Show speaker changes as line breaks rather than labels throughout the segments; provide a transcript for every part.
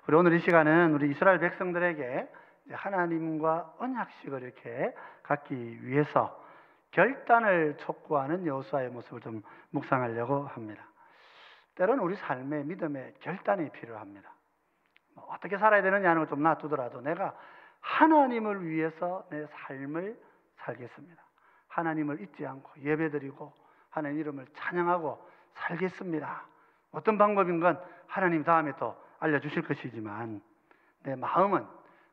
우리 오늘 이 시간은 우리 이스라엘 백성들에게 하나님과 언약식을 이렇게 갖기 위해서 결단을 촉구하는 여호수아의 모습을 좀 묵상하려고 합니다. 때로는 우리 삶에 믿음의 결단이 필요합니다. 어떻게 살아야 되느냐는 걸 좀 놔두더라도 내가 하나님을 위해서 내 삶을 살겠습니다. 하나님을 잊지 않고 예배드리고 하나님 이름을 찬양하고 살겠습니다. 어떤 방법인 건 하나님 다음에 또 알려주실 것이지만 내 마음은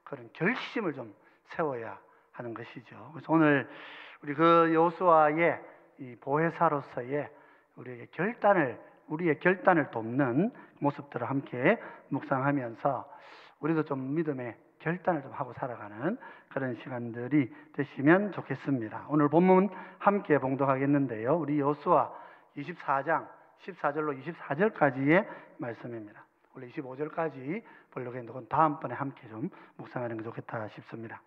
그런 결심을 좀 세워야 하는 것이죠. 그래서 오늘 우리 그 여호수아의 이 보혜사로서의 우리의 결단을 돕는 모습들을 함께 묵상하면서 우리도 좀 믿음의 결단을 좀 하고 살아가는 그런 시간들이 되시면 좋겠습니다. 오늘 본문 함께 봉독하겠는데요. 우리 여호수아 24장 14절로 24절까지의 말씀입니다. 원래 25절까지 보려고 했는데 그건 다음번에 함께 좀 묵상하는 게 좋겠다 싶습니다.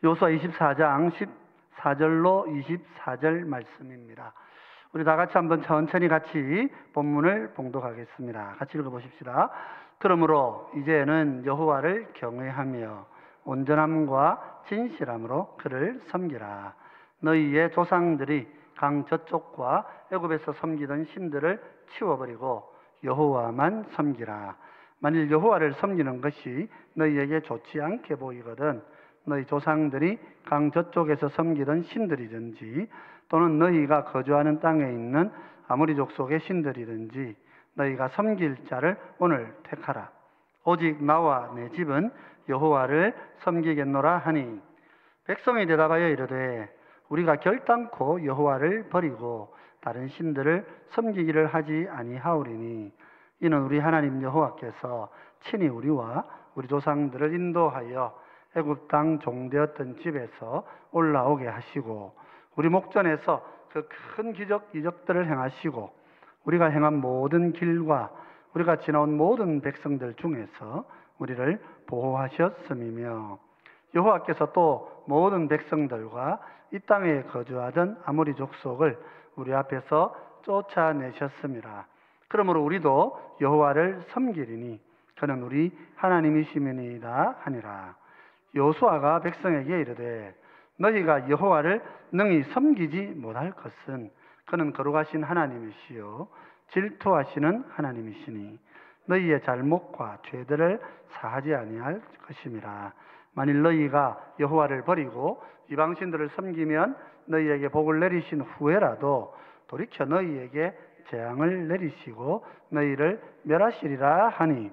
여호수아 24장 14절로 24절 말씀입니다. 우리 다 같이 한번 천천히 같이 본문을 봉독하겠습니다. 같이 읽어보십시다. 그러므로 이제는 여호와를 경외하며 온전함과 진실함으로 그를 섬기라. 너희의 조상들이 강 저쪽과 애굽에서 섬기던 신들을 치워버리고 여호와만 섬기라. 만일 여호와를 섬기는 것이 너희에게 좋지 않게 보이거든 너희 조상들이 강 저쪽에서 섬기던 신들이든지 또는 너희가 거주하는 땅에 있는 아모리 족속의 신들이든지 너희가 섬길 자를 오늘 택하라. 오직 나와 내 집은 여호와를 섬기겠노라 하니 백성이 대답하여 이르되 우리가 결단코 여호와를 버리고 다른 신들을 섬기기를 하지 아니하오리니 이는 우리 하나님 여호와께서 친히 우리와 우리 조상들을 인도하여 애굽 땅 종되었던 집에서 올라오게 하시고 우리 목전에서 그 큰 이적들을 행하시고 우리가 행한 모든 길과 우리가 지나온 모든 백성들 중에서 우리를 보호하셨음이며 여호와께서 또 모든 백성들과 이 땅에 거주하던 아모리 족속을 우리 앞에서 쫓아내셨습니다. 그러므로 우리도 여호와를 섬기리니 그는 우리 하나님이시니이다 하니라. 여호수아가 백성에게 이르되 너희가 여호와를 능히 섬기지 못할 것은 그는 거룩하신 하나님이시요 질투하시는 하나님이시니 너희의 잘못과 죄들을 사하지 아니할 것임이라. 만일 너희가 여호와를 버리고 이방신들을 섬기면 너희에게 복을 내리신 후에라도 돌이켜 너희에게 재앙을 내리시고 너희를 멸하시리라 하니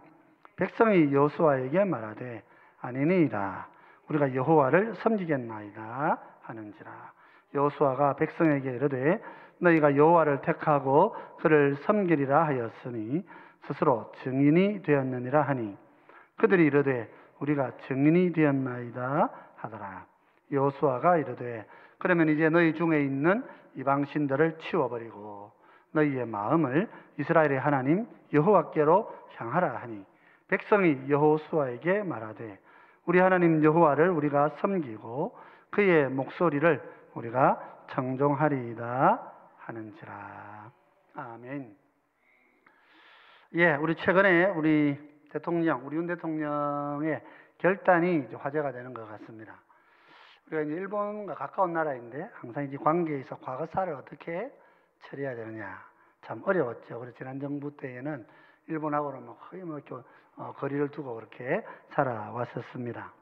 백성이 여호수아에게 말하되 아니니이다. 우리가 여호와를 섬기겠나이다 하는지라. 여호수아가 백성에게 이르되 너희가 여호와를 택하고 그를 섬기리라 하였으니 스스로 증인이 되었느니라 하니 그들이 이르되 우리가 증인이 되었나이다 하더라. 여호수아가 이르되 그러면 이제 너희 중에 있는 이방신들을 치워버리고 너희의 마음을 이스라엘의 하나님 여호와께로 향하라 하니 백성이 여호수아에게 말하되 우리 하나님 여호와를 우리가 섬기고 그의 목소리를 우리가 청종하리이다 하는지라. 아멘. 예, 우리 최근에 우리 윤 대통령의 결단이 이제 화제가 되는 것 같습니다. 우리가 이제 일본과 가까운 나라인데 항상 이제 관계에서 과거사를 어떻게 처리해야 되느냐 참 어려웠죠. 그래서 지난 정부 때에는 일본하고는 거의 거리를 두고 그렇게 살아왔었습니다.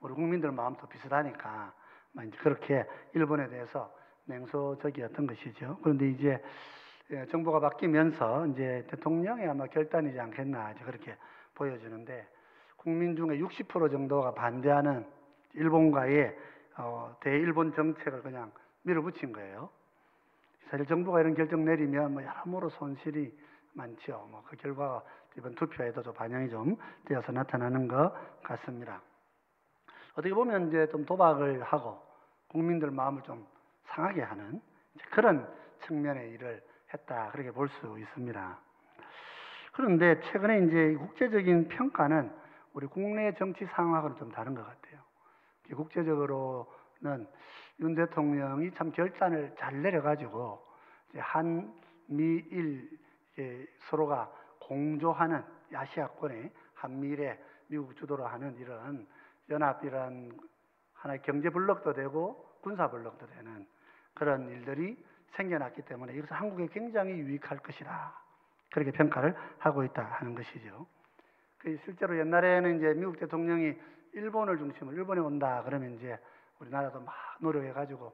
우리 국민들 마음도 비슷하니까 이제 그렇게 일본에 대해서 냉소적이었던 것이죠. 그런데 이제 정부가 바뀌면서 이제 대통령의 아마 결단이지 않겠나 이제 그렇게 보여지는데 국민 중에 60% 정도가 반대하는 일본과의 대일본 정책을 그냥 밀어붙인 거예요. 사실 정부가 이런 결정 내리면 여러모로 손실이 많죠. 그 결과가 이번 투표에도 좀 반영이 좀 되어서 나타나는 것 같습니다. 어떻게 보면 이제 좀 도박을 하고 국민들 마음을 좀 상하게 하는 그런 측면의 일을 했다 그렇게 볼 수 있습니다. 그런데 최근에 이제 국제적인 평가는 우리 국내 정치 상황하고는 좀 다른 것 같아요. 국제적으로는 윤 대통령이 참 결단을 잘 내려가지고 한미일 서로가 공조하는 아시아권의 한미일에 미국 주도로 하는 이런 연합, 이런 하나의 경제 블록도 되고 군사 블록도 되는 그런 일들이 생겨났기 때문에 이것은 한국에 굉장히 유익할 것이다, 그렇게 평가를 하고 있다 하는 것이죠. 실제로 옛날에는 이제 미국 대통령이 일본을 중심으로 일본에 온다 그러면 이제 우리나라도 막 노력해가지고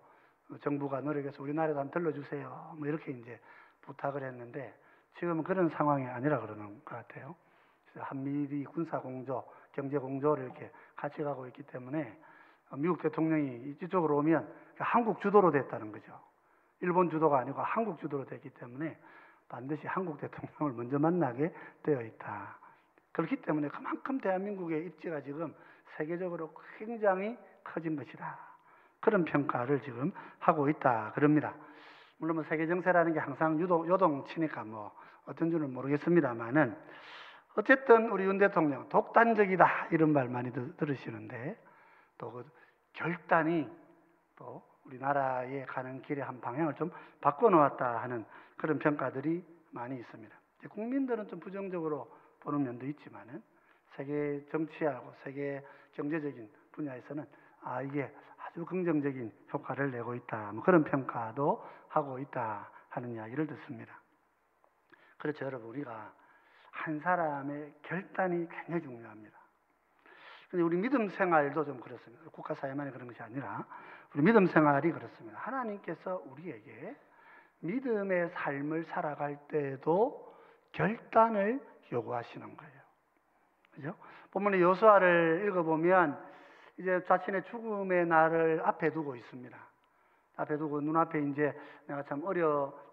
정부가 노력해서 우리나라도 한번 들러주세요, 뭐 이렇게 이제 부탁을 했는데 지금은 그런 상황이 아니라 그러는 것 같아요. 한미일이 군사 공조, 경제 공조를 이렇게 같이 가고 있기 때문에 미국 대통령이 이쪽으로 오면 한국 주도로 됐다는 거죠. 일본 주도가 아니고 한국 주도로 됐기 때문에 반드시 한국 대통령을 먼저 만나게 되어 있다. 그렇기 때문에 그만큼 대한민국의 입지가 지금 세계적으로 굉장히 커진 것이다, 그런 평가를 지금 하고 있다 그럽니다. 물론 뭐 세계 정세라는 게 항상 요동치니까 뭐 어떤 줄은 모르겠습니다만은 어쨌든 우리 윤 대통령 독단적이다 이런 말 많이 들으시는데 또 그 결단이 또 우리나라에 가는 길의 한 방향을 좀 바꿔놓았다 하는 그런 평가들이 많이 있습니다. 국민들은 좀 부정적으로 보는 면도 있지만은 세계 정치하고 세계 경제적인 분야에서는 이게 아주 긍정적인 효과를 내고 있다, 뭐 그런 평가도 하고 있다 하는 이야기를 듣습니다. 그렇죠, 여러분. 우리가 한 사람의 결단이 굉장히 중요합니다. 근데 우리 믿음 생활도 좀 그렇습니다. 국가 사회만이 그런 것이 아니라 우리 믿음 생활이 그렇습니다. 하나님께서 우리에게 믿음의 삶을 살아갈 때에도 결단을 요구하시는 거예요. 그죠? 본문의 여호수아를 읽어보면 이제 자신의 죽음의 날을 앞에 두고 있습니다. 앞에 두고 눈앞에 이제 내가 참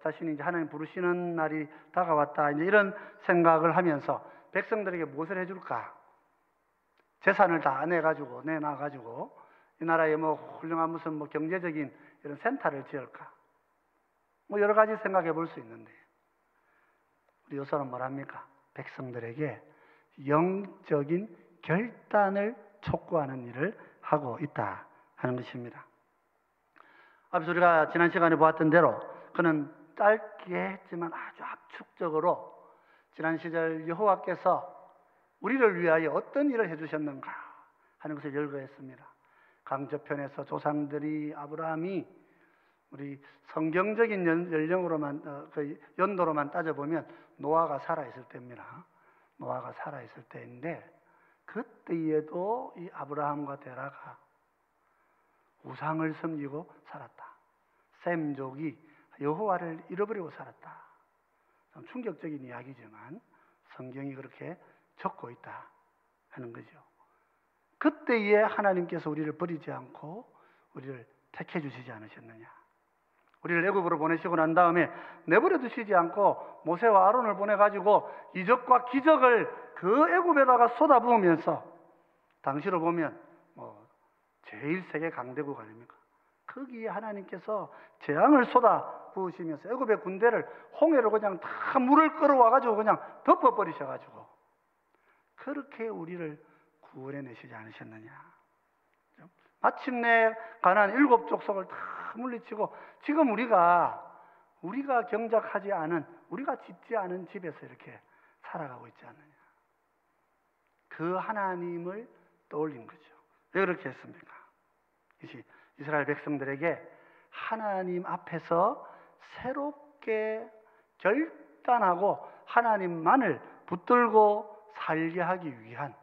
자신이 이제 하나님 부르시는 날이 다가왔다, 이제 이런 생각을 하면서 백성들에게 무엇을 해줄까? 재산을 다 내놔가지고 이 나라에 뭐 훌륭한 무슨 뭐 경제적인 이런 센터를 지을까? 뭐 여러 가지 생각해 볼 수 있는데 우리 여호수아는 뭐랍니까? 백성들에게 영적인 결단을 촉구하는 일을 하고 있다 하는 것입니다. 앞서 우리가 지난 시간에 보았던 대로 그는 짧게 했지만 아주 압축적으로 지난 시절 여호와께서 우리를 위하여 어떤 일을 해주셨는가 하는 것을 열거했습니다. 강저편에서 조상들이 아브라함이 우리 성경적인 연도로만 따져보면 노아가 살아있을 때입니다. 노아가 살아있을 때인데 그때에도 이 아브라함과 데라가 우상을 섬기고 살았다. 셈족이 여호와를 잃어버리고 살았다. 좀 충격적인 이야기지만 성경이 그렇게 적고 있다 하는 거죠. 그때에 하나님께서 우리를 버리지 않고 우리를 택해 주시지 않으셨느냐. 우리를 애굽으로 보내시고 난 다음에 내버려 두시지 않고 모세와 아론을 보내가지고 이적과 기적을 그 애굽에다가 쏟아부으면서 당시로 보면 제일 세계 강대국 아닙니까? 거기에 하나님께서 재앙을 쏟아부으시면서 애굽의 군대를 홍해로 그냥 다 물을 끌어와가지고 그냥 덮어버리셔가지고 그렇게 우리를 구원해내시지 않으셨느냐. 마침내 가나안 7족속을 다 물리치고 지금 우리가 경작하지 않은, 우리가 짓지 않은 집에서 이렇게 살아가고 있지 않느냐. 그 하나님을 떠올린 거죠. 왜 그렇게 했습니까? 이스라엘 백성들에게 하나님 앞에서 새롭게 결단하고 하나님만을 붙들고 살게 하기 위한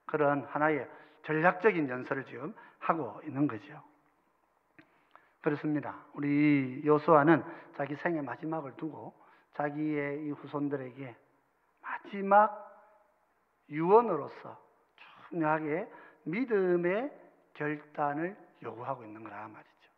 그런 하나의 전략적인 연설을 지금 하고 있는 거죠. 그렇습니다. 우리 여호수아는 자기 생의 마지막을 두고 자기의 이 후손들에게 마지막 유언으로서 중요하게 믿음의 결단을 요구하고 있는 거라 말이죠.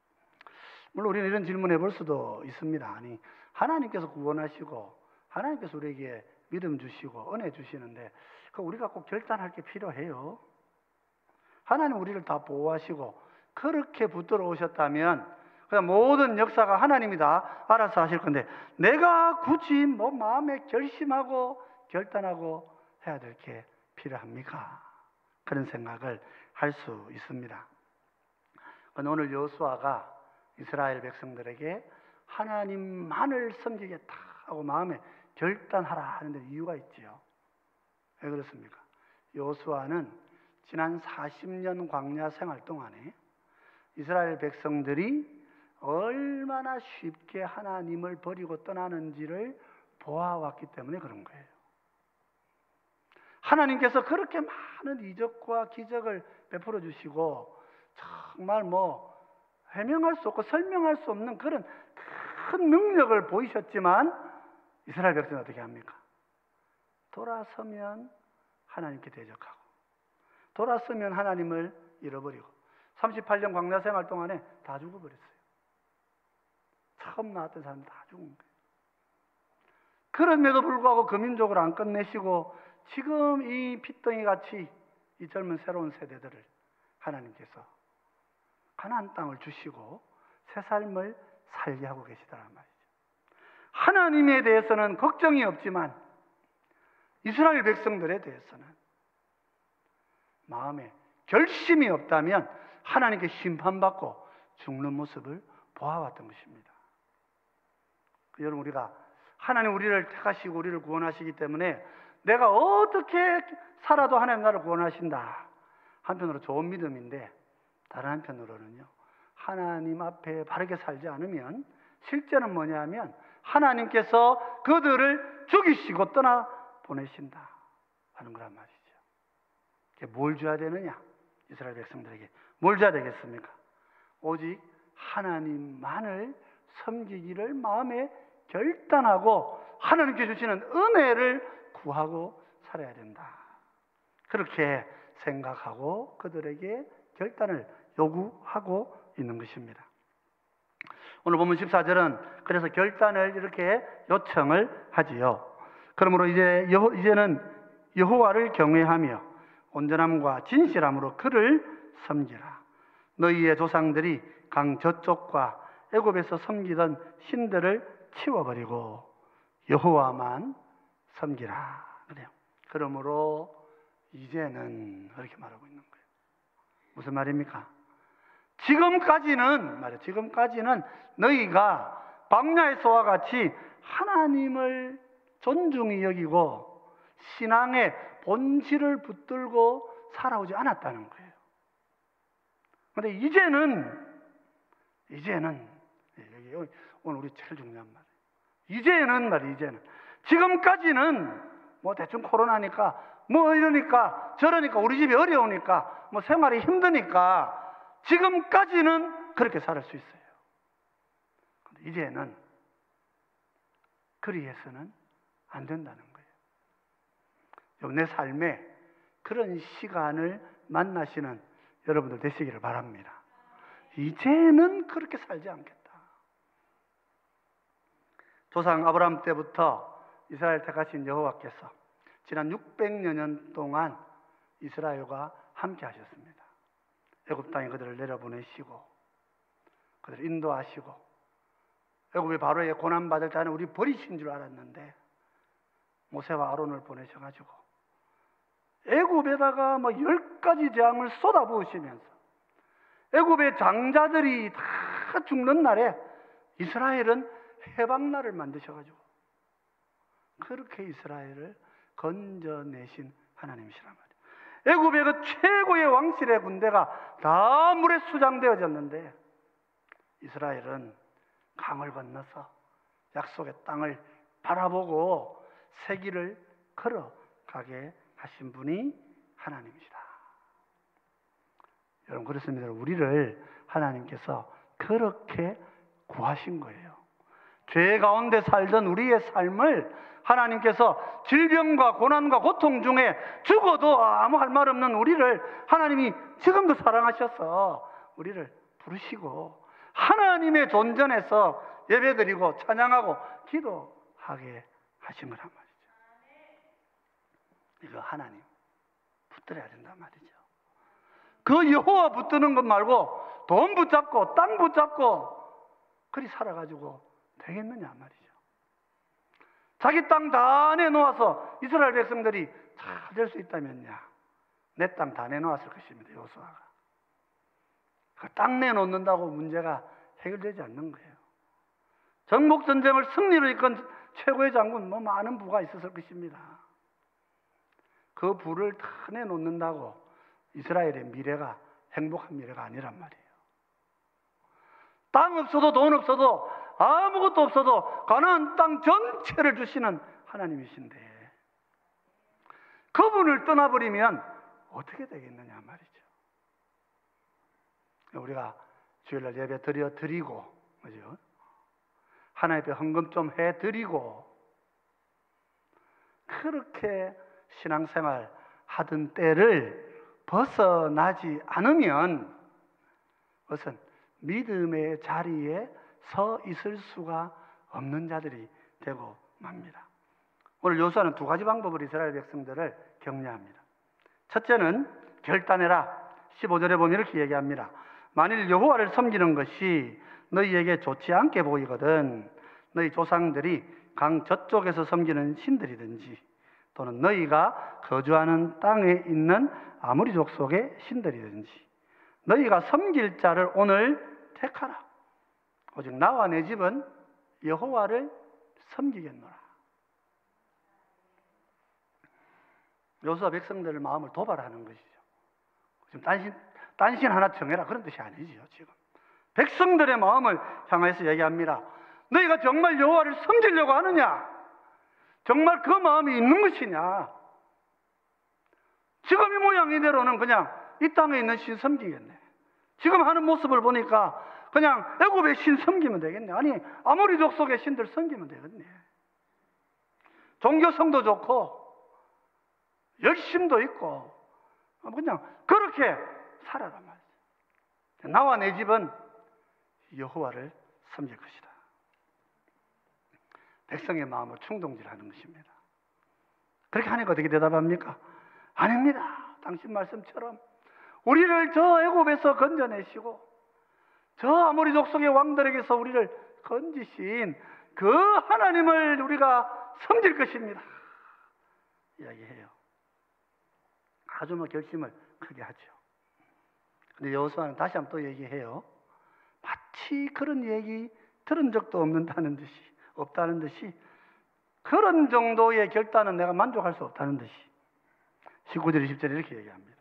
물론 우리는 이런 질문해 볼 수도 있습니다. 아니, 하나님께서 구원하시고 하나님께서 우리에게 믿음 주시고 은혜 주시는데 우리가 꼭 결단할 게 필요해요? 하나님 우리를 다 보호하시고 그렇게 붙들어 오셨다면 그냥 모든 역사가 하나님이 다 알아서 하실 건데 내가 굳이 마음에 결심하고 결단하고 해야 될 게 필요합니까? 그런 생각을 할 수 있습니다. 오늘 여호수아가 이스라엘 백성들에게 하나님만을 섬기겠다 하고 마음에 결단하라 하는데 이유가 있지요. 왜 그렇습니까? 여호수아는 지난 40년 광야 생활 동안에 이스라엘 백성들이 얼마나 쉽게 하나님을 버리고 떠나는지를 보아왔기 때문에 그런 거예요. 하나님께서 그렇게 많은 이적과 기적을 베풀어 주시고 정말 해명할 수 없고 설명할 수 없는 그런 큰 능력을 보이셨지만 이스라엘 백성은 어떻게 합니까? 돌아서면 하나님께 대적하고 돌아서면 하나님을 잃어버리고 38년 광야 생활 동안에 다 죽어버렸어요. 처음 나왔던 사람 다 죽은 거예요. 그럼에도 불구하고 그 민족을 안 끝내시고 지금 이 핏덩이 같이 이 젊은 새로운 세대들을 하나님께서 가나안 땅을 주시고 새 삶을 살게 하고 계시다는 말이죠. 하나님에 대해서는 걱정이 없지만 이스라엘 백성들에 대해서는 마음에 결심이 없다면 하나님께 심판받고 죽는 모습을 보아왔던 것입니다. 여러분, 우리가 하나님 우리를 택하시고 우리를 구원하시기 때문에 내가 어떻게 살아도 하나님 나를 구원하신다. 한편으로 좋은 믿음인데 다른 한편으로는요, 하나님 앞에 바르게 살지 않으면 실제는 뭐냐면 하나님께서 그들을 죽이시고 떠나 보내신다 하는 거란 말이죠. 뭘 줘야 되느냐? 이스라엘 백성들에게 뭘 줘야 되겠습니까? 오직 하나님만을 섬기기를 마음에 결단하고 하나님께 주시는 은혜를 구하고 살아야 된다. 그렇게 생각하고 그들에게 결단을 요구하고 있는 것입니다. 오늘 본문 14절은 그래서 결단을 이렇게 요청을 하지요. 그러므로 이제는 여호와를 경외하며 온전함과 진실함으로 그를 섬기라. 너희의 조상들이 강 저쪽과 애굽에서 섬기던 신들을 치워버리고 여호와만 섬기라. 그래요. 그러므로 이제는 이렇게 말하고 있는 거예요. 무슨 말입니까? 지금까지는 너희가 광야에서와 같이 하나님을 존중히 여기고 신앙의 본질을 붙들고 살아오지 않았다는 거예요. 그런데 이제는 여기 오늘 우리 제일 중요한 말이에요. 이제는 지금까지는 대충 코로나니까 이러니까 저러니까 우리 집이 어려우니까 생활이 힘드니까 지금까지는 그렇게 살 수 있어요. 그런데 이제는 그리해서는 안 된다는 거예요. 내 삶에 그런 시간을 만나시는 여러분들 되시기를 바랍니다. 이제는 그렇게 살지 않겠다. 조상 아브라함 때부터 이스라엘 택하신 여호와께서 지난 600여 년 동안 이스라엘과 함께 하셨습니다. 애굽 땅에 그들을 내려보내시고 그들을 인도하시고 애굽의 바로의 고난받을 자는 우리 버리신 줄 알았는데 모세와 아론을 보내셔가지고 애굽에다가 10가지 재앙을 쏟아부으시면서 애굽의 장자들이 다 죽는 날에 이스라엘은 해방날을 만드셔가지고 그렇게 이스라엘을 건져내신 하나님이시란 말이에요. 애굽의 그 최고의 왕실의 군대가 다 물에 수장되어졌는데 이스라엘은 강을 건너서 약속의 땅을 바라보고 새 길을 걸어가게 하신 분이 하나님이시다. 여러분, 그렇습니다. 우리를 하나님께서 그렇게 구하신 거예요. 죄 가운데 살던 우리의 삶을 하나님께서 질병과 고난과 고통 중에 죽어도 아무 할 말 없는 우리를 하나님이 지금도 사랑하셔서 우리를 부르시고 하나님의 존전에서 예배드리고 찬양하고 기도하게 하신 거란 말이죠. 이거 하나님 붙들어야 된단 말이죠. 그 여호와 붙드는 것 말고 돈 붙잡고 땅 붙잡고 그리 살아가지고 되겠느냐 말이죠. 자기 땅 다 내놓아서 이스라엘 백성들이 잘 될 수 있다면야 내 땅 다 내놓았을 것입니다. 여호수아가 그 땅 내놓는다고 문제가 해결되지 않는 거예요. 전국전쟁을 승리로 이끈 최고의 장군 많은 부가 있었을 것입니다. 그 불을 다 내놓는다고 이스라엘의 미래가 행복한 미래가 아니란 말이에요. 땅 없어도 돈 없어도 아무것도 없어도 가나안 땅 전체를 주시는 하나님이신데 그분을 떠나버리면 어떻게 되겠느냐 말이죠. 우리가 주일날 예배 드리고, 그죠? 하나님 앞에 헌금 좀 해드리고, 그렇게 신앙생활 하던 때를 벗어나지 않으면 그것은 믿음의 자리에 서 있을 수가 없는 자들이 되고 맙니다. 오늘 여호수아는 두 가지 방법으로 이스라엘 백성들을 격려합니다. 첫째는 결단해라. 15절에 보면 이렇게 얘기합니다. 만일 여호와를 섬기는 것이 너희에게 좋지 않게 보이거든 너희 조상들이 강 저쪽에서 섬기는 신들이든지 또는 너희가 거주하는 땅에 있는 아모리 족속의 신들이든지 너희가 섬길 자를 오늘 택하라. 오직 나와 내 집은 여호와를 섬기겠노라. 여호수아 백성들의 마음을 도발하는 것이죠. 지금 단신 하나 정해라 그런 뜻이 아니지요. 지금 백성들의 마음을 향해서 얘기합니다. 너희가 정말 여호와를 섬기려고 하느냐? 정말 그 마음이 있는 것이냐? 지금 이 모양 이대로는 그냥 이 땅에 있는 신 섬기겠네. 지금 하는 모습을 보니까 그냥 애굽의 신 섬기면 되겠네. 아니 아모리 족속의 신들 섬기면 되겠네. 종교성도 좋고 열심도 있고 그냥 그렇게 살아란 말이에요. 나와 내 집은 여호와를 섬길 것이다. 백성의 마음을 충동질하는 것입니다. 그렇게 하니까 어떻게 대답합니까? 아닙니다. 당신 말씀처럼 우리를 저 애굽에서 건져내시고 저 아모리 족속의 왕들에게서 우리를 건지신 그 하나님을 우리가 섬길 것입니다. 이야기해요. 아주 결심을 크게 하죠. 근데 여호수아는 다시 한번 또 얘기해요. 마치 그런 얘기 들은 적도 없다는 듯이 그런 정도의 결단은 내가 만족할 수 없다는 듯이 19절 20절에 이렇게 얘기합니다.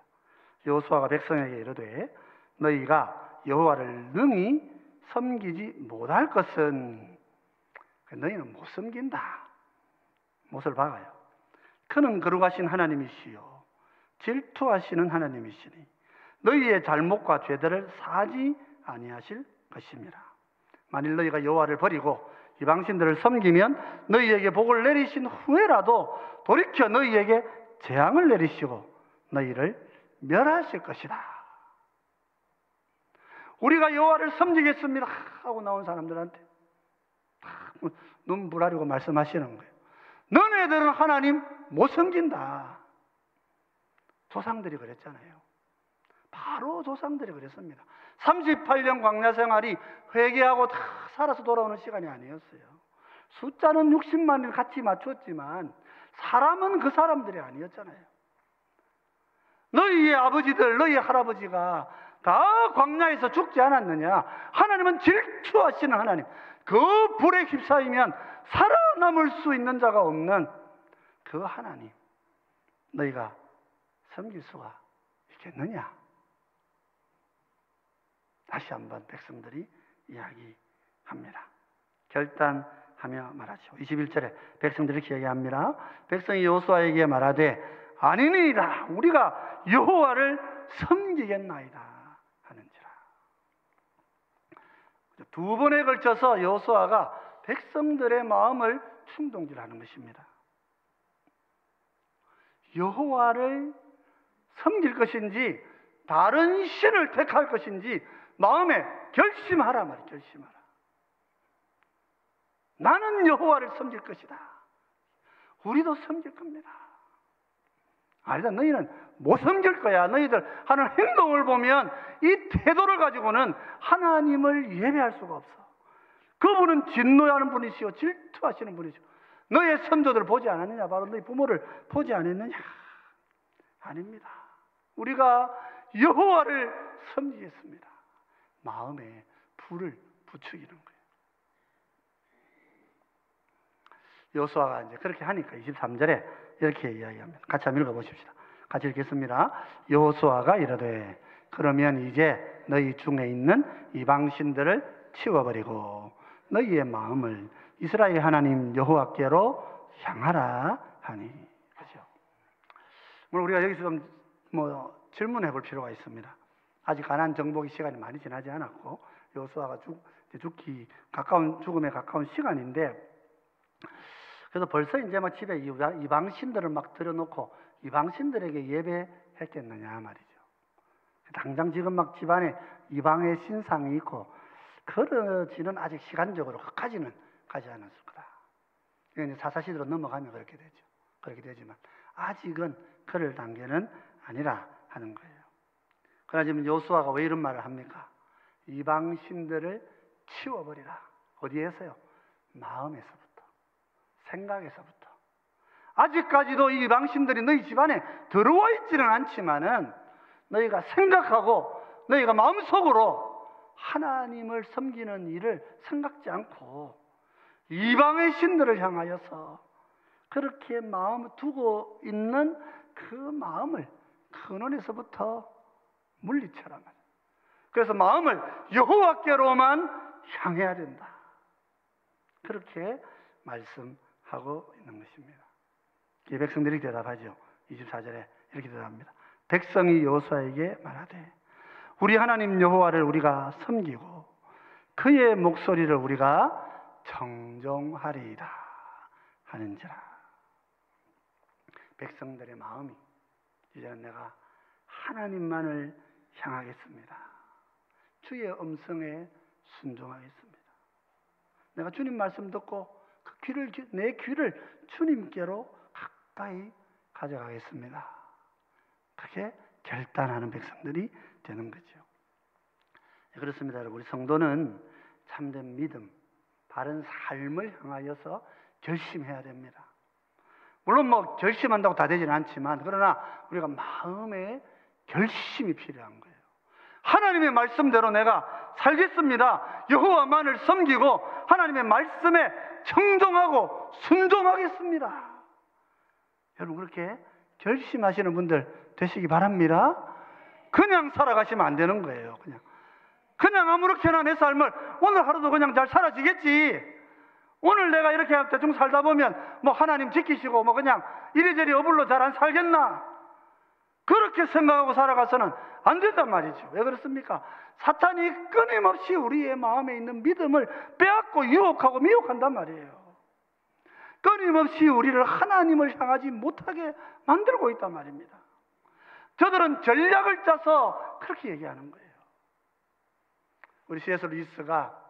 여호수아가 백성에게 이르되 너희가 여호와를 능히 섬기지 못할 것은 너희는 못 섬긴다. 못을 박아요. 그는 거룩하신 하나님이시요 질투하시는 하나님이시니 너희의 잘못과 죄들을 사지 아니하실 것입니다. 만일 너희가 여호와를 버리고 이방신들을 섬기면 너희에게 복을 내리신 후에라도 돌이켜 너희에게 재앙을 내리시고 너희를 멸하실 것이다. 우리가 여호와를 섬기겠습니다 하고 나온 사람들한테 눈 부라리고 말씀하시는 거예요. 너네들은 하나님 못 섬긴다. 조상들이 그랬잖아요. 바로 조상들이 그랬습니다. 38년 광야 생활이 회개하고 다 살아서 돌아오는 시간이 아니었어요. 숫자는 60만을 같이 맞췄지만 사람은 그 사람들이 아니었잖아요. 너희의 아버지들, 너희의 할아버지가 다 광야에서 죽지 않았느냐? 하나님은 질투하시는 하나님. 그 불에 휩싸이면 살아남을 수 있는 자가 없는 그 하나님. 너희가 섬길 수가 있겠느냐? 다시 한번 백성들이 이야기합니다. 결단하며 말하죠. 21절에 백성들이 이렇게 얘기합니다. 백성이 여호수아에게 말하되 아니니이다. 우리가 여호와를 섬기겠나이다 하는지라. 두 번에 걸쳐서 여호수아가 백성들의 마음을 충동질하는 것입니다. 여호와를 섬길 것인지 다른 신을 택할 것인지 마음에 결심하라 말이에요. 결심하라. 나는 여호와를 섬길 것이다. 우리도 섬길 겁니다. 아니다. 너희는 못 섬길 거야. 너희들 하는 행동을 보면 이 태도를 가지고는 하나님을 예배할 수가 없어. 그분은 진노하는 분이시오. 질투하시는 분이시오. 너의 선조들 보지 않았느냐? 바로 너희 부모를 보지 않았느냐? 아닙니다. 우리가 여호와를 섬기겠습니다. 마음에 불을 부추기는 거예요. 여호수아가 이제 그렇게 하니까 23절에 이렇게 이야기합니다. 같이 한번 읽어보십시다. 같이 읽겠습니다. 여호수아가 이르되 그러면 이제 너희 중에 있는 이방신들을 치워버리고 너희의 마음을 이스라엘 하나님 여호와께로 향하라 하니. 그렇죠? 물론 우리가 여기서 좀 질문해 볼 필요가 있습니다. 아직 가나안 정복의 시간이 많이 지나지 않았고 여호수아가 죽음에 가까운 시간인데, 그래서 벌써 이제 막 집에 이방신들을 막 들여놓고 이방신들에게 예배했겠느냐 말이죠. 당장 지금 막 집안에 이방의 신상이 있고 그러지는 아직 시간적으로 끝까지는 가지 않았을 거다. 이제 사사시대로 넘어가면 그렇게 되죠. 그렇게 되지만 아직은 그럴 단계는 아니라 하는 거예요. 그러나 지금 여호수아가 왜 이런 말을 합니까? 이방신들을 치워버리라. 어디에서요? 마음에서부터, 생각에서부터. 아직까지도 이 이방신들이 너희 집안에 들어와 있지는 않지만은 너희가 생각하고 너희가 마음속으로 하나님을 섬기는 일을 생각지 않고 이방의 신들을 향하여서 그렇게 마음을 두고 있는 그 마음을 근원에서부터 물리쳐라 말이에요. 그래서 마음을 여호와께로만 향해야 된다. 그렇게 말씀하고 있는 것입니다. 이 백성들이 대답하죠. 24절에 이렇게 대답합니다. 백성이 여호수아에게 말하되 우리 하나님 여호와를 우리가 섬기고 그의 목소리를 우리가 청종하리이다 하는지라. 백성들의 마음이 이제는 내가 하나님만을 향하겠습니다. 주의 음성에 순종하겠습니다. 내가 주님 말씀 듣고 내 귀를 주님께로 가까이 가져가겠습니다. 그렇게 결단하는 백성들이 되는 거죠. 그렇습니다. 우리 성도는 참된 믿음, 바른 삶을 향하여서 결심해야 됩니다. 물론 결심한다고 다 되지는 않지만, 그러나 우리가 마음에 결심이 필요한 거예요. 하나님의 말씀대로 내가 살겠습니다. 여호와만을 섬기고 하나님의 말씀에 청종하고 순종하겠습니다. 여러분, 그렇게 결심하시는 분들 되시기 바랍니다. 그냥 살아가시면 안 되는 거예요. 그냥 아무렇게나 내 삶을 오늘 하루도 그냥 잘 살아지겠지, 오늘 내가 이렇게 대충 살다 보면 하나님 지키시고 그냥 이리저리 어불로 잘 안 살겠나, 그렇게 생각하고 살아가서는 안 된단 말이죠. 왜 그렇습니까? 사탄이 끊임없이 우리의 마음에 있는 믿음을 빼앗고 유혹하고 미혹한단 말이에요. 끊임없이 우리를 하나님을 향하지 못하게 만들고 있단 말입니다. 저들은 전략을 짜서 그렇게 얘기하는 거예요. 우리 C.S. 루이스가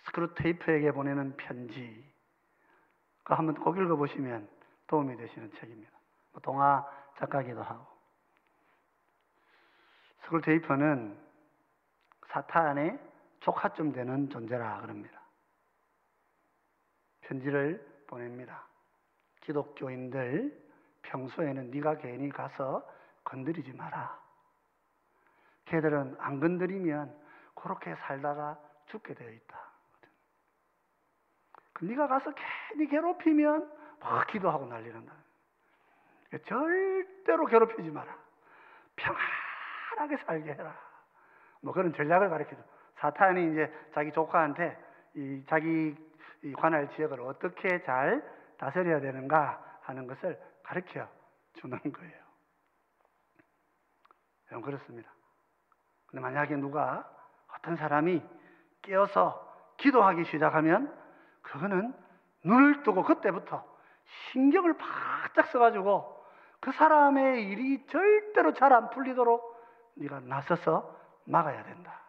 스크루테이프에게 보내는 편지, 그거 한번 꼭 읽어보시면 도움이 되시는 책입니다. 동화 작가기도 하고. 스크루테이프는 사탄의 조카쯤 되는 존재라 그럽니다. 편지를 보냅니다. 기독교인들 평소에는 네가 괜히 가서 건드리지 마라. 걔들은 안 건드리면 그렇게 살다가 죽게 되어 있다. 네가 가서 괜히 괴롭히면 막 기도하고 난리난다. 절대로 괴롭히지 마라. 평안하게 살게 해라. 그런 전략을 가르쳐줘. 사탄이 이제 자기 조카한테 자기 관할 지역을 어떻게 잘 다스려야 되는가 하는 것을 가르쳐 주는 거예요. 여러분, 그렇습니다. 근데 만약에 누가 어떤 사람이 깨어서 기도하기 시작하면 그거는 눈을 뜨고 그때부터 신경을 바짝 써가지고 그 사람의 일이 절대로 잘 안 풀리도록 네가 나서서 막아야 된다.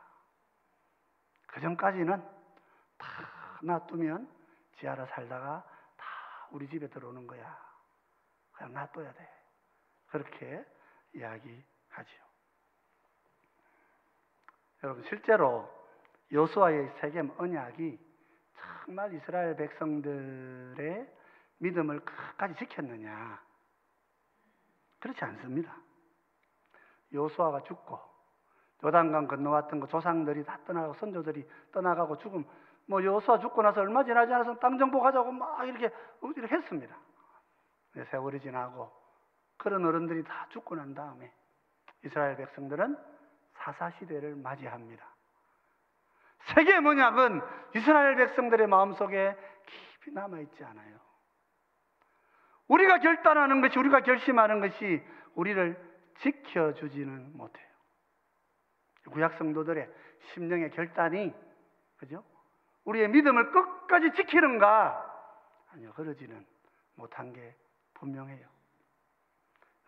그 전까지는 다 놔두면 지하라 살다가 다 우리 집에 들어오는 거야. 그냥 놔둬야 돼. 그렇게 이야기하지요. 여러분, 실제로 여호수아의 세겜 언약이 정말 이스라엘 백성들의 믿음을 끝까지 지켰느냐? 그렇지 않습니다. 여호수아가 죽고 요단강 건너왔던 그 조상들이 다 떠나가고 선조들이 떠나가고 죽음, 여호수아 죽고 나서 얼마 지나지 않아서 땅 정복하자고 막 이렇게 했습니다. 세월이 지나고 그런 어른들이 다 죽고 난 다음에 이스라엘 백성들은 사사시대를 맞이합니다. 세계 언약은 이스라엘 백성들의 마음속에 깊이 남아있지 않아요. 우리가 결단하는 것이, 우리가 결심하는 것이 우리를 지켜주지는 못해요. 구약 성도들의 심령의 결단이, 그죠? 우리의 믿음을 끝까지 지키는가? 아니요, 그러지는 못한 게 분명해요.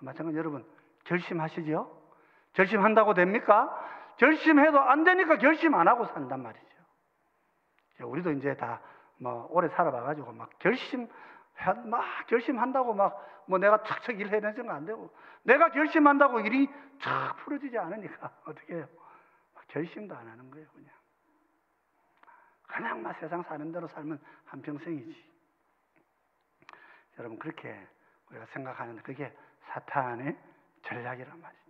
마찬가지로 여러분, 결심하시죠? 결심한다고 됩니까? 결심해도 안 되니까 결심 안 하고 산단 말이죠. 우리도 이제 다 오래 살아봐가지고 결심한다고 내가 척척 일해내는 거 안 되고, 내가 결심한다고 일이 쫙 풀어지지 않으니까 어떻게 해요? 결심도 안 하는 거예요. 그냥 세상 사는 대로 살면 한평생이지. 여러분, 그렇게 우리가 생각하는데 그게 사탄의 전략이란 말이죠.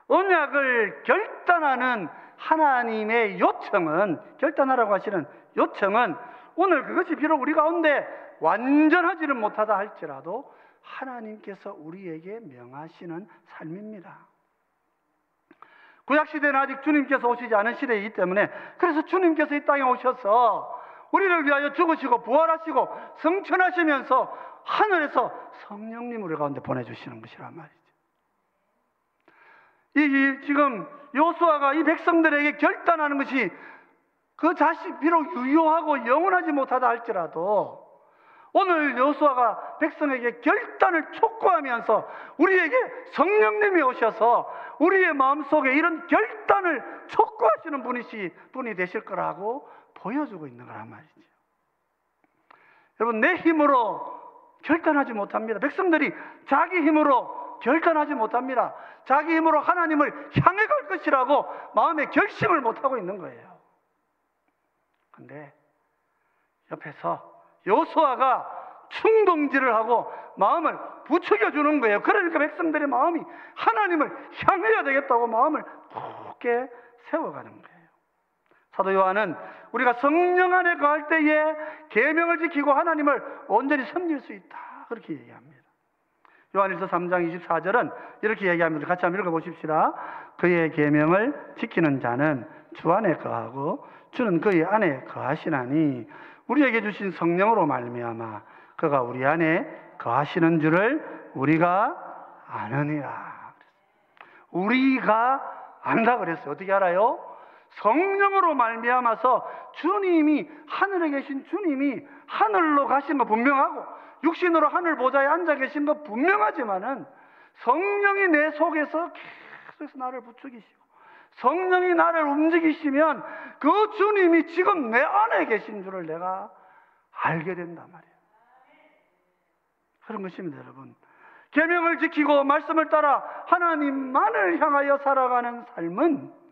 언약을 결단하는 하나님의 요청은, 결단하라고 하시는 요청은, 오늘 그것이 비록 우리 가운데 완전하지는 못하다 할지라도 하나님께서 우리에게 명하시는 삶입니다. 구약시대는 아직 주님께서 오시지 않은 시대이기 때문에, 그래서 주님께서 이 땅에 오셔서 우리를 위하여 죽으시고 부활하시고 성천하시면서 하늘에서 성령님을 우리 가운데 보내주시는 것이란 말이죠. 지금 여호수아가 이 백성들에게 결단하는 것이 그 자식 비록 유효하고 영원하지 못하다 할지라도, 오늘 여호수아가 백성에게 결단을 촉구하면서 우리에게 성령님이 오셔서 우리의 마음속에 이런 결단을 촉구하시는 분이 되실 거라고 보여주고 있는 거란 말이죠. 여러분, 내 힘으로 결단하지 못합니다. 백성들이 자기 힘으로 결단하지 못합니다. 자기 힘으로 하나님을 향해 갈 것이라고 마음에 결심을 못하고 있는 거예요. 근데 옆에서 여호수아가 충동질을 하고 마음을 부추겨 주는 거예요. 그러니까 백성들의 마음이 하나님을 향해야 되겠다고 마음을 굳게 세워가는 거예요. 사도 요한은 우리가 성령 안에 거할 때에 계명을 지키고 하나님을 온전히 섬길 수 있다, 그렇게 얘기합니다. 요한일서 3장 24절은 이렇게 얘기합니다. 같이 한번 읽어보십시다. 그의 계명을 지키는 자는 주 안에 거하고 주는 그의 안에 거하시나니 우리에게 주신 성령으로 말미암아 그가 우리 안에 거하시는 줄을 우리가 아느니라. 우리가 안다 그랬어요. 어떻게 알아요? 성령으로 말미암아서 주님이, 하늘에 계신 주님이 하늘로 가신 거 분명하고 육신으로 하늘 보좌에 앉아 계신 거 분명하지만은 성령이 내 속에서 계속해서 나를 부추기시고 성령이 나를 움직이시면 그 주님이 지금 내 안에 계신 줄을 내가 알게 된단 말이에요. 그런 것입니다, 여러분. 계명을 지키고 말씀을 따라 하나님만을 향하여 살아가는 삶은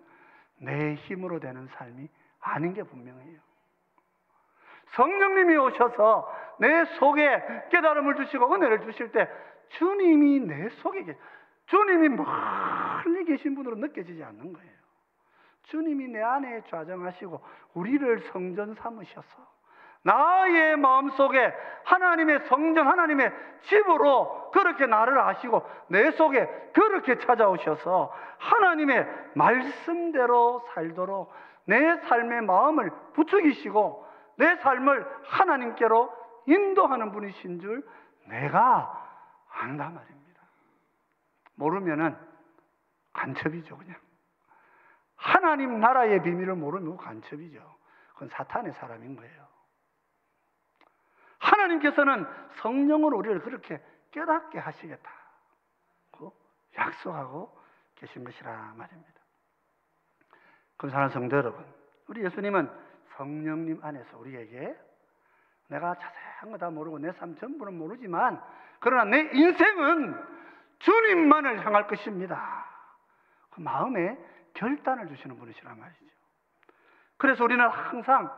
내 힘으로 되는 삶이 아닌 게 분명해요. 성령님이 오셔서 내 속에 깨달음을 주시고 은혜를 주실 때 주님이 내 속에 주님이 멀리 계신 분으로 느껴지지 않는 거예요. 주님이 내 안에 좌정하시고 우리를 성전 삼으셔서 나의 마음속에 하나님의 성전, 하나님의 집으로 그렇게 나를 아시고 내 속에 그렇게 찾아오셔서 하나님의 말씀대로 살도록 내 삶의 마음을 부추기시고 내 삶을 하나님께로 인도하는 분이신 줄 내가 안단 말입니다. 모르면은 간첩이죠, 그냥. 하나님 나라의 비밀을 모르면 간첩이죠. 그건 사탄의 사람인 거예요. 하나님께서는 성령으로 우리를 그렇게 깨닫게 하시겠다고 약속하고 계신 것이라 말입니다. 그럼 사랑하는 성도 여러분, 우리 예수님은 성령님 안에서 우리에게 내가 자세한 거 다 모르고 내 삶 전부는 모르지만 그러나 내 인생은 주님만을 향할 것입니다. 그 마음에 결단을 주시는 분이시란 말이죠. 그래서 우리는 항상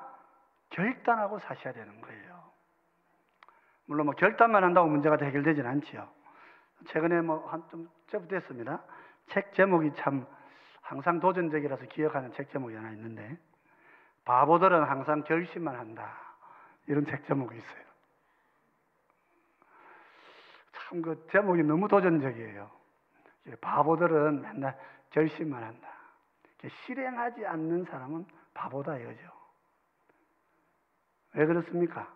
결단하고 사셔야 되는 거예요. 물론 결단만 한다고 문제가 해결되지는 않지요. 최근에 좀 접됐습니다. 책 제목이 참 항상 도전적이라서 기억하는 책 제목이 하나 있는데, 바보들은 항상 결심만 한다, 이런 책 제목이 있어요. 참 그 제목이 너무 도전적이에요. 바보들은 맨날 결심만 한다. 실행하지 않는 사람은 바보다 이거죠. 왜 그렇습니까?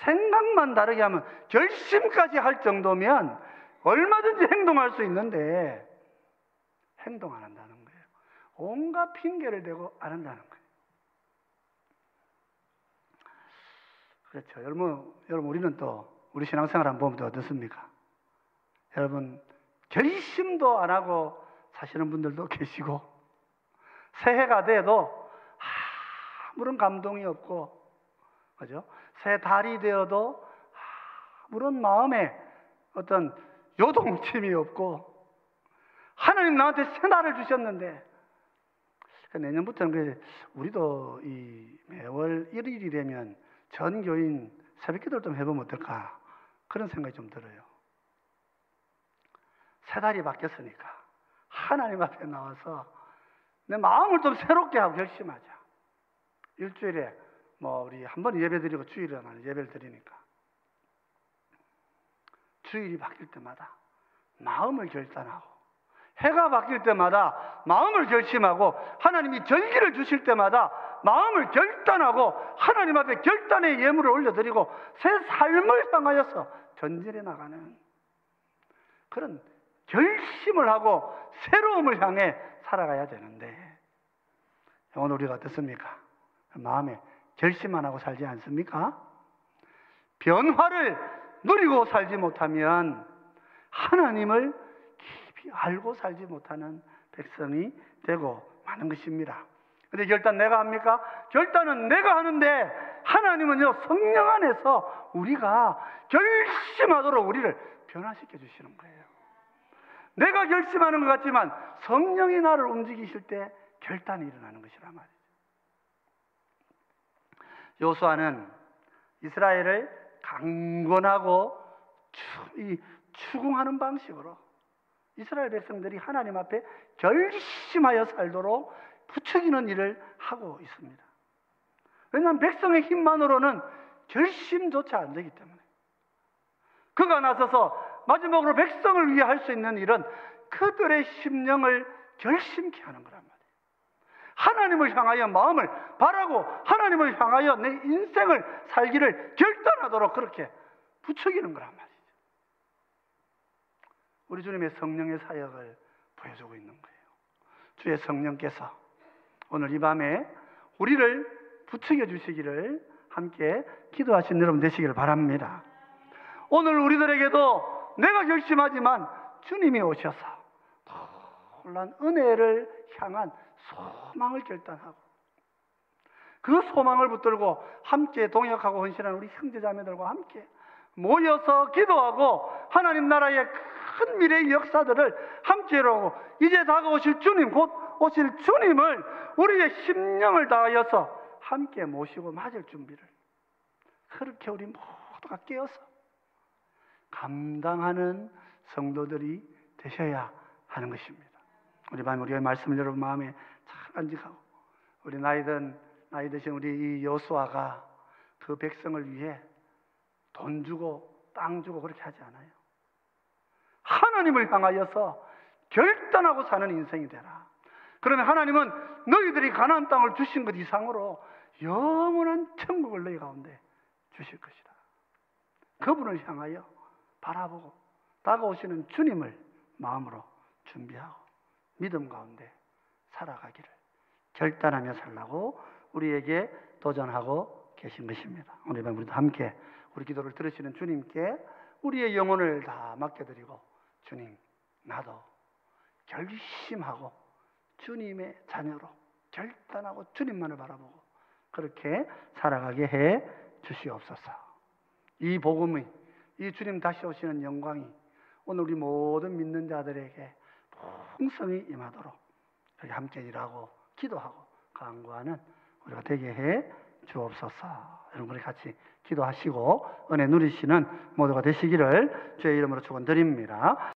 생각만 다르게 하면 결심까지 할 정도면 얼마든지 행동할 수 있는데 행동 안 한다는 거예요. 온갖 핑계를 대고 안 한다는 거예요. 그렇죠. 여러분 우리는 또 우리 신앙생활 한번 보면 또 어떻습니까? 여러분 결심도 안 하고 사시는 분들도 계시고 새해가 돼도 아무런 감동이 없고, 그죠? 새 달이 되어도 아무런 마음에 어떤 요동침이 없고, 하나님 나한테 새 날을 주셨는데, 내년부터는 우리도 이 매월 1일이 되면 전 교인 새벽기도를 좀 해보면 어떨까, 그런 생각이 좀 들어요. 새 달이 바뀌었으니까 하나님 앞에 나와서 내 마음을 좀 새롭게 하고 결심하자. 일주일에 우리 한 번 예배 드리고 주일에 예배를 드리니까 주일이 바뀔 때마다 마음을 결단하고, 해가 바뀔 때마다 마음을 결심하고, 하나님이 절기를 주실 때마다 마음을 결단하고 하나님 앞에 결단의 예물을 올려드리고 새 삶을 향하여서 전진해 나가는 그런 결심을 하고 새로움을 향해 살아가야 되는데, 오늘 우리가 어떻습니까? 마음에 결심만 하고 살지 않습니까? 변화를 누리고 살지 못하면 하나님을 깊이 알고 살지 못하는 백성이 되고 마는 것입니다. 근데 결단 내가 합니까? 결단은 내가 하는데 하나님은요, 성령 안에서 우리가 결심하도록 우리를 변화시켜 주시는 거예요. 내가 결심하는 것 같지만 성령이 나를 움직이실 때 결단이 일어나는 것이란 말이죠. 여호수아는 이스라엘을 강권하고 추궁하는 방식으로 이스라엘 백성들이 하나님 앞에 결심하여 살도록 부추기는 일을 하고 있습니다. 왜냐하면 백성의 힘만으로는 결심조차 안 되기 때문에, 그가 나서서 마지막으로 백성을 위해 할 수 있는 일은 그들의 심령을 결심케 하는 거란 말이에요. 하나님을 향하여 마음을 바라고 하나님을 향하여 내 인생을 살기를 결단하도록 그렇게 부추기는 거란 말이죠. 우리 주님의 성령의 사역을 보여주고 있는 거예요. 주의 성령께서 오늘 이 밤에 우리를 부추겨 주시기를 함께 기도하신 여러분 되시기를 바랍니다. 오늘 우리들에게도 내가 결심하지만 주님이 오셔서 놀란 은혜를 향한 소망을 결단하고 그 소망을 붙들고 함께 동역하고 헌신하는 우리 형제자매들과 함께 모여서 기도하고 하나님 나라의 큰 미래의 역사들을 함께 이루고 이제 다가오실 주님, 곧 오실 주님을 우리의 심령을 다하여서 함께 모시고 맞을 준비를 그렇게 우리 모두가 깨어서 감당하는 성도들이 되셔야 하는 것입니다. 우리 밤에 우리의 말씀을 여러분 마음에 잘 간직하고, 우리 나이 드신 우리 이 여호수아가 그 백성을 위해 돈 주고 땅 주고 그렇게 하지 않아요. 하나님을 향하여서 결단하고 사는 인생이 되라. 그러면 하나님은 너희들이 가나안 땅을 주신 것 이상으로 영원한 천국을 너희 가운데 주실 것이다. 그분을 향하여 바라보고 다가오시는 주님을 마음으로 준비하고 믿음 가운데 살아가기를 결단하며 살라고 우리에게 도전하고 계신 것입니다. 오늘 밤 우리도 함께 우리 기도를 들으시는 주님께 우리의 영혼을 다 맡겨드리고, 주님, 나도 결심하고 주님의 자녀로 결단하고 주님만을 바라보고 그렇게 살아가게 해 주시옵소서. 이 복음이, 이 주님 다시 오시는 영광이 오늘 우리 모든 믿는 자들에게 풍성히 임하도록 여기 함께 일하고 기도하고 간구하는 우리가 되게 해 주옵소서. 여러분 우리 같이 기도하시고 은혜 누리시는 모두가 되시기를 주의 이름으로 축원드립니다.